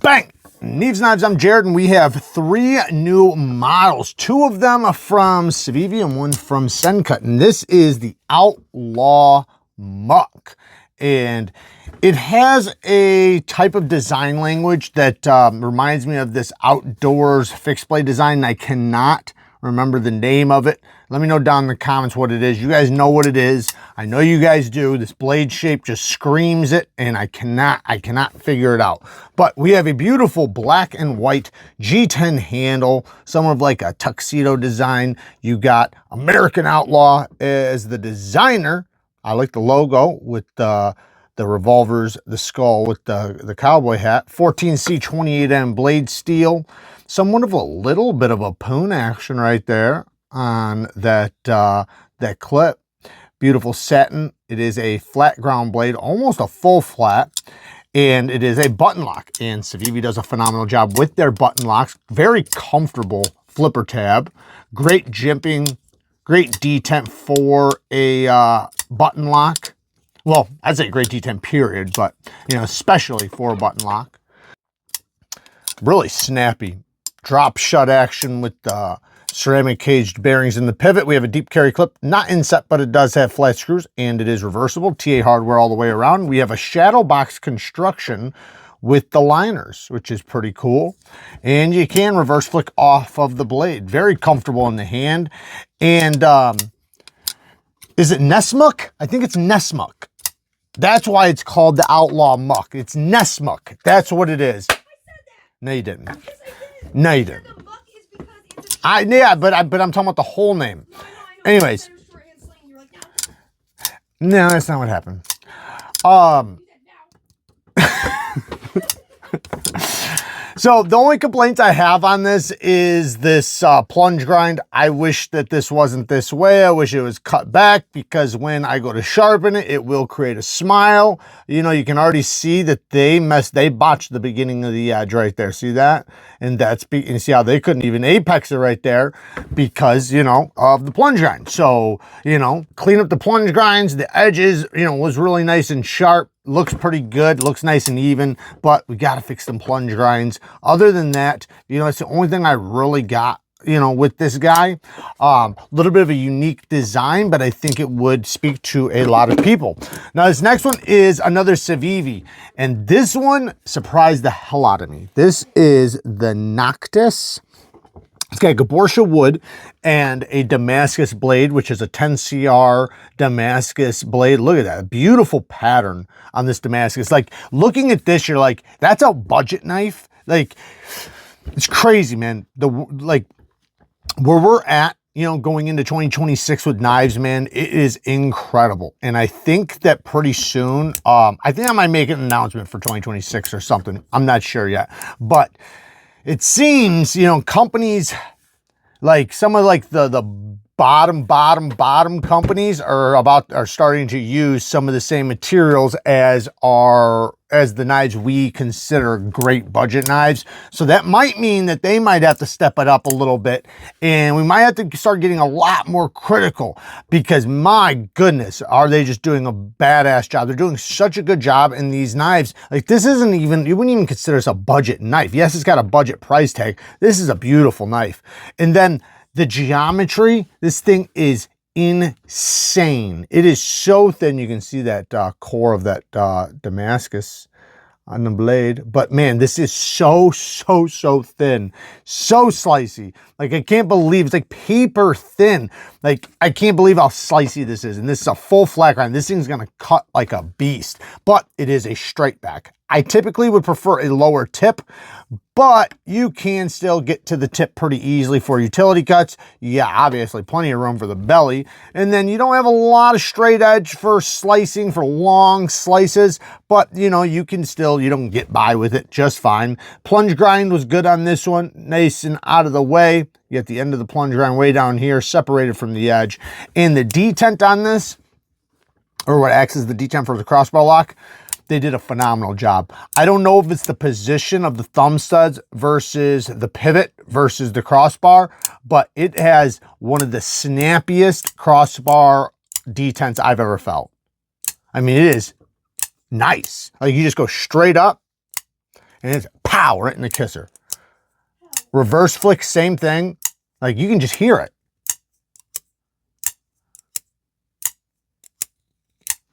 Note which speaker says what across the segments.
Speaker 1: Bang! Neeves Knives, I'm Jared, and we have 3 new models. 2 of them are from CIVIVI and 1 from SENCUT. And this is the Outlaw Muck. And it has a type of design language that reminds me of this outdoors fixed blade design. And I cannot remember the name of it. Let me know down in the comments what it is. You guys know what it is. I know you guys do. This blade shape just screams it, and I cannot figure it out. But we have a beautiful black and white G10 handle, somewhat of like a tuxedo design. You got American Outlaw as the designer. I like the logo with the revolvers, the skull with the cowboy hat. 14C28M blade steel. Somewhat of a little bit of a poon action right there on that that clip. Beautiful satin. It is a flat ground blade, almost a full flat, and it is a button lock. And CIVIVI does a phenomenal job with their button locks. Very comfortable flipper tab. Great jimping. Great detent for a button lock. Well, I'd say great detent period, but you know, especially for a button lock. Really snappy. Drop shut action with the ceramic caged bearings in the pivot. We have a deep carry clip, not inset, but it does have flat screws, and it is reversible. TA hardware all the way around. We have a shadow box construction with the liners, which is pretty cool. And you can reverse flick off of the blade. Very comfortable in the hand. And is it Nessmuck? I think it's Nessmuck. That's why it's called the Outlaw Muck. It's Nessmuck. That's what it is. I said that. No, you didn't. Yes, I did. No, you didn't. Yeah, but I'm talking about the whole name. No, I know. Anyways. No, that's not what happened. So the only complaints I have on this is this plunge grind. I wish that this wasn't this way. I wish it was cut back, because when I go to sharpen it, it will create a smile. You know, you can already see that they botched the beginning of the edge right there. See that? And you see how they couldn't even apex it right there because, you know, of the plunge grind. So, you know, clean up the plunge grinds. The edges, you know, was really nice and sharp. Looks pretty good, looks nice and even, but we got to fix some plunge grinds. Other than that, you know, it's the only thing I really got, you know, with this guy. A little bit of a unique design, but I think it would speak to a lot of people. Now, this next one is another CIVIVI, and this one surprised the hell out of me. This is the NOCTIS. It's got Gaborsha wood and a Damascus blade, which is a 10CR Damascus blade. Look at that beautiful pattern on this Damascus. Like, looking at this, you're like, that's a budget knife. Like, it's crazy, man. Like, where we're at, you know, going into 2026 with knives, man, it is incredible. And I think that pretty soon, I think I might make an announcement for 2026 or something. I'm not sure yet, but it seems, you know, companies like some of like the bottom companies are starting to use some of the same materials as the knives we consider great budget knives. So that might mean that they might have to step it up a little bit, and we might have to start getting a lot more critical, because my goodness, are they just doing a badass job. They're doing such a good job in these knives. Like, this isn't even, you wouldn't even consider this a budget knife. Yes, it's got a budget price tag. This is a beautiful knife. And then the geometry, this thing is insane. It is so thin. You can see that core of that Damascus on the blade. But man, this is so thin, so slicey. Like, I can't believe it's like paper thin. Like, I can't believe how slicey this is. And this is a full flat grind. This thing's gonna cut like a beast, but it is a straight back. I typically would prefer a lower tip, but you can still get to the tip pretty easily for utility cuts. Yeah, obviously plenty of room for the belly. And then you don't have a lot of straight edge for slicing, for long slices, but you know, you can still, you don't get by with it just fine. Plunge grind was good on this one, nice and out of the way. You get the end of the plunge grind way down here, separated from the edge. And the detent on this, or what acts as the detent for the crossbar lock, they did a phenomenal job. I don't know if it's the position of the thumb studs versus the pivot versus the crossbar, but it has one of the snappiest crossbar detents I've ever felt. I mean, it is nice. Like, you just go straight up and it's pow, right in the kisser. Reverse flick, same thing. Like, you can just hear it.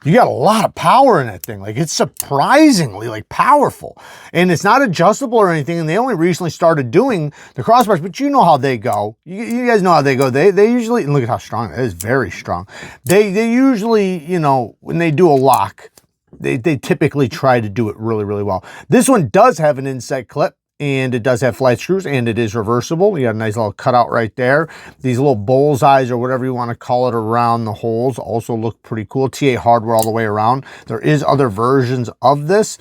Speaker 1: You got a lot of power in that thing. Like, it's surprisingly like powerful, and it's not adjustable or anything. And they only recently started doing the crossbars, but you know how they go. You guys know how they go. They usually, and look at how strong it is, very strong. They usually, you know, when they do a lock, they typically try to do it really, really well. This one does have an inset clip, and it does have flat screws, and it is reversible. You got a nice little cutout right there. These little bullseyes, or whatever you want to call it, around the holes also look pretty cool. TA hardware all the way around. There is other versions of this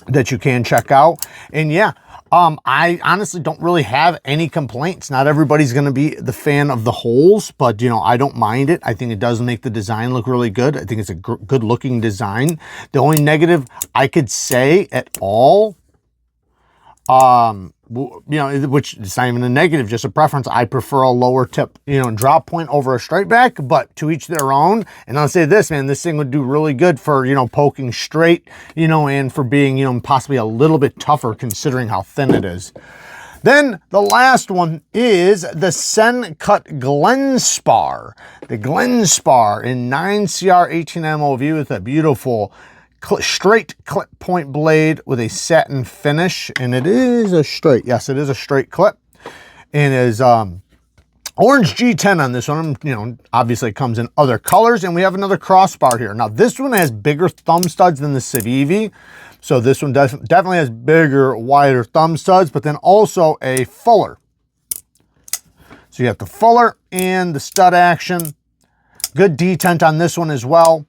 Speaker 1: that you can check out. And yeah, I honestly don't really have any complaints. Not everybody's going to be the fan of the holes, but you know, I don't mind it. I think it does make the design look really good. I think it's a good looking design. The only negative I could say at all, you know, which is not even a negative, just a preference. I prefer a lower tip, you know, drop point over a straight back, but to each their own. And I'll say this, man, this thing would do really good for, you know, poking straight, you know, and for being, you know, possibly a little bit tougher considering how thin it is. Then the last one is the SENCUT Glenspar. The Glenspar in 9CR 18 MOV with a beautiful straight clip point blade with a satin finish, and it is a straight, yes, it is a straight clip, and is orange G10 on this one. You know, obviously it comes in other colors, and we have another crossbar here. Now this one has bigger thumb studs than the CIVIVI, so this one definitely has bigger, wider thumb studs, but then also a fuller. So you have the fuller and the stud action. Good detent on this one as well.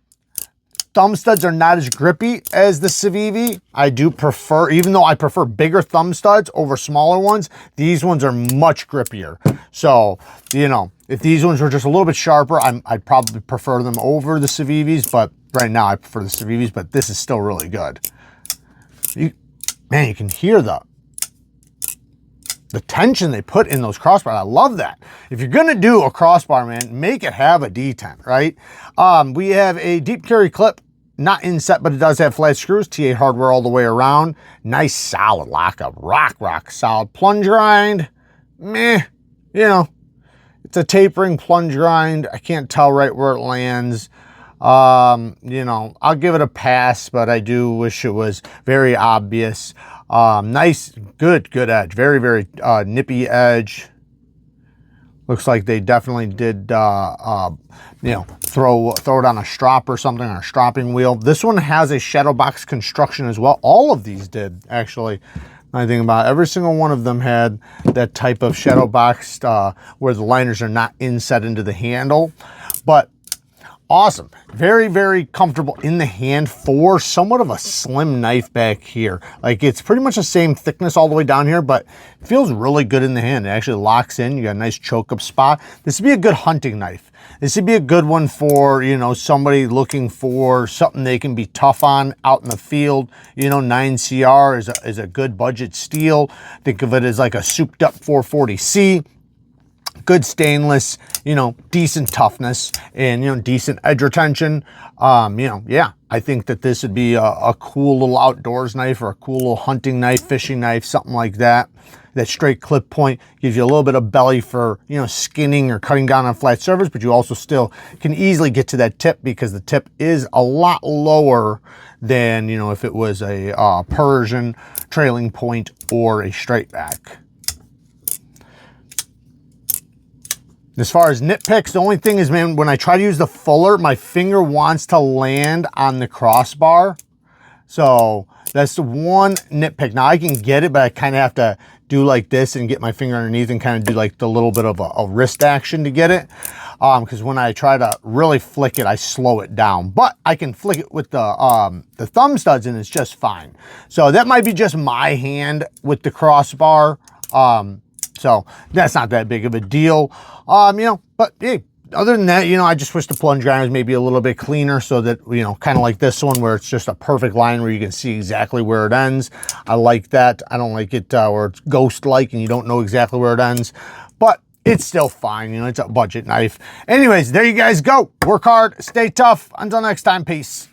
Speaker 1: Thumb studs are not as grippy as the CIVIVI. I do prefer, even though I prefer bigger thumb studs over smaller ones, these ones are much grippier. So, you know, if these ones were just a little bit sharper, I'd probably prefer them over the CIVIVIs, but right now I prefer the CIVIVIs, but this is still really good. Man, you can hear the tension they put in those crossbars. I love that. If you're gonna do a crossbar, man, make it have a detent, right? We have a deep carry clip, not inset, but it does have flat screws, TA hardware all the way around. Nice solid lockup, rock solid plunge grind. Meh, you know, it's a tapering plunge grind. I can't tell right where it lands. You know, I'll give it a pass, but I do wish it was very obvious. Nice, good edge, very nippy edge. Looks like they definitely did, you know, throw it on a strop or something, on a stropping wheel. This one has a shadow box construction as well. All of these did, actually. I think about it, every single one of them had that type of shadow box where the liners are not inset into the handle. But awesome, very comfortable in the hand for somewhat of a slim knife back here. Like, it's pretty much the same thickness all the way down here, but it feels really good in the hand. It actually locks in. You got a nice choke up spot. This would be a good hunting knife. This would be a good one for, you know, somebody looking for something they can be tough on out in the field. You know, 9CR is a good budget steel. Think of it as like a souped up 440C. Good stainless, you know, decent toughness, and, you know, decent edge retention. You know, yeah, I think that this would be a cool little outdoors knife, or a cool little hunting knife, fishing knife, something like that. That straight clip point gives you a little bit of belly for, you know, skinning or cutting down on flat surface, but you also still can easily get to that tip, because the tip is a lot lower than, you know, if it was a Persian trailing point or a straight back. As far as nitpicks, the only thing is, man, when I try to use the fuller, my finger wants to land on the crossbar. So that's the one nitpick. Now I can get it, but I kind of have to do like this and get my finger underneath and kind of do like the little bit of a wrist action to get it. Because when I try to really flick it, I slow it down. But I can flick it with the thumb studs, and it's just fine. So that might be just my hand with the crossbar. So that's not that big of a deal. You know, but hey, other than that, you know, I just wish the plunge grind was maybe a little bit cleaner, so that, you know, kind of like this one where it's just a perfect line where you can see exactly where it ends. I like that. I don't like it where it's ghost-like and you don't know exactly where it ends, but it's still fine. You know, it's a budget knife. Anyways, there you guys go. Work hard, stay tough. Until next time, peace.